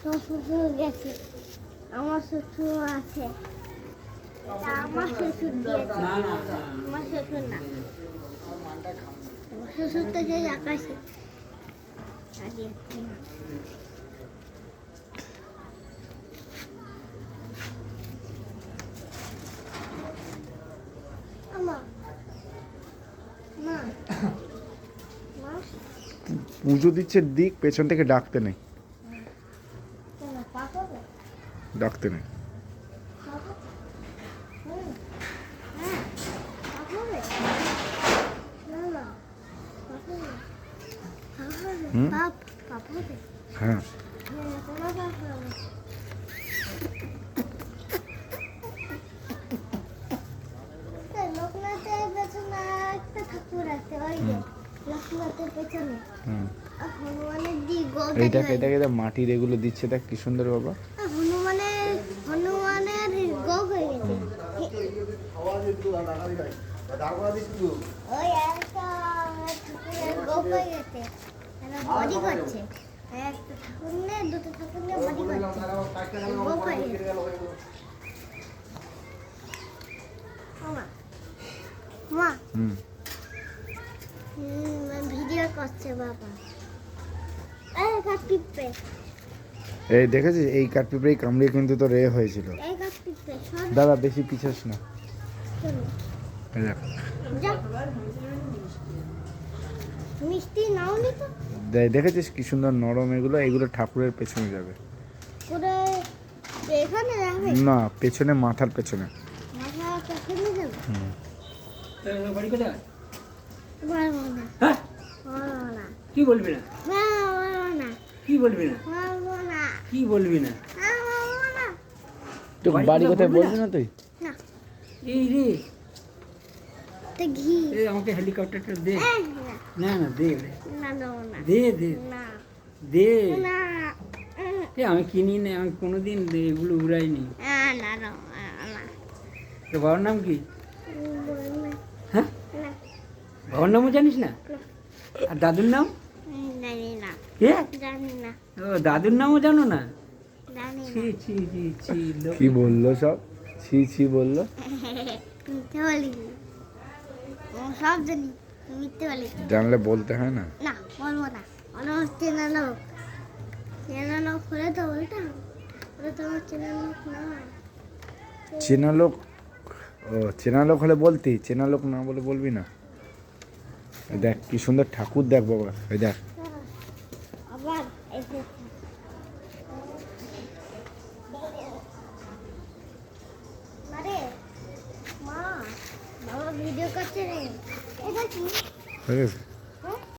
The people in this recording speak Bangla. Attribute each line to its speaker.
Speaker 1: শ্বশুর গেছে, আমার শ্বশুর আছে, আমার শ্বশুর দিয়েছে, আমার শ্বশুর না, আমার শ্বশুর তো সেই আকাশে।
Speaker 2: পুজো দিচ্ছে দিক, পেছন থেকে ডাকতে নেই, ডাকতে নেই। হ্যাঁ
Speaker 1: লোকনাথের পেছনে একটা ঠাকুর আছে, ওই যে লোকনাথের পেছনে হনুমানের দিক
Speaker 2: এইটাকে মাটির এগুলো দিচ্ছে, দেখ কি সুন্দর বাবা।
Speaker 1: হনুমানের গোপ হয়ে গেছে, ওই একটা ঠাকুরের গোপ হয়ে গেছে, বডি করছে, একটা ঠাকুর নিয়ে দুটো ঠাকুর নিয়ে বডি করছে, গোপ হয়ে গেছে। মা ভিডিও করছে বাবা, এই কাঠ পিঁপড়ে,
Speaker 2: এই দেখেছিস এই কাঠ পিঁপড়ে কামড়িয়ে কিন্তু তো রে হয়েছিল।
Speaker 1: এই কাঠ পিঁপড়ে
Speaker 2: দাদা বেশি পিছাস না,
Speaker 1: মিষ্টি নাওনি তো।
Speaker 2: দেখেছিস কি সুন্দর নরম এগুলো, এগুলো ঠাকুরের পেছনে যাবে,
Speaker 1: এখানে যাবে
Speaker 2: না পেছনে, মাথার পেছনে।
Speaker 1: মাথার পেছনে যাবে,
Speaker 3: বাড়ি কোথায়?
Speaker 1: পারবো না,
Speaker 3: হ্যাঁ
Speaker 1: পারবো না,
Speaker 3: কি বলবি না?
Speaker 1: পারবো না,
Speaker 3: কি বলবি না?
Speaker 1: পারবো না,
Speaker 3: কি বলবি না?
Speaker 1: পারবো না।
Speaker 2: তো বাড়ি কোথায় বলবি না তুই?
Speaker 1: না
Speaker 3: এই রে,
Speaker 1: তো ঘি
Speaker 3: এই আমাকে হেলিকপ্টারটা দে।
Speaker 1: না
Speaker 3: না দে রে,
Speaker 1: না দেবো না,
Speaker 3: দে দে
Speaker 1: না
Speaker 3: দে।
Speaker 1: না
Speaker 3: এ আমি কিনি না, আমি কোনোদিন এগুলো উড়াইনি।
Speaker 1: না না না,
Speaker 3: তো বাবার নাম কি?
Speaker 1: না
Speaker 3: হ্যাঁ,
Speaker 1: না,
Speaker 3: বাবার নামও জানিস না? আর দাদুর নাম?
Speaker 1: জানি না,
Speaker 3: কে?
Speaker 1: জানি না,
Speaker 3: ও দাদুর নামও জানো না?
Speaker 1: জানি
Speaker 3: ছি
Speaker 1: না,
Speaker 3: ছি ছি ছি, লোক
Speaker 2: কি বললো সব, ছি ছি বললো।
Speaker 1: মিথ্যে বলি, সব জানি, মিথ্যে বলি।
Speaker 2: জানলে বলতে হয় না।
Speaker 1: না বলবো না, আমার চেনা লোক, চেনা লোক হলে তো বলতাম, ওটা তো আমার চেনা লোক নয়।
Speaker 2: চেনা লোক, ও চেনা লোক হলে বলতি, চেনা লোক না বলে বলবি না। দেখ কি সুন্দর ঠাকুর, দেখ বাবা, এই দেখ।
Speaker 1: আবার এসে আরে মা, বাবা ভিডিও করছে রে, এটা কি?
Speaker 2: ঠিক আছে।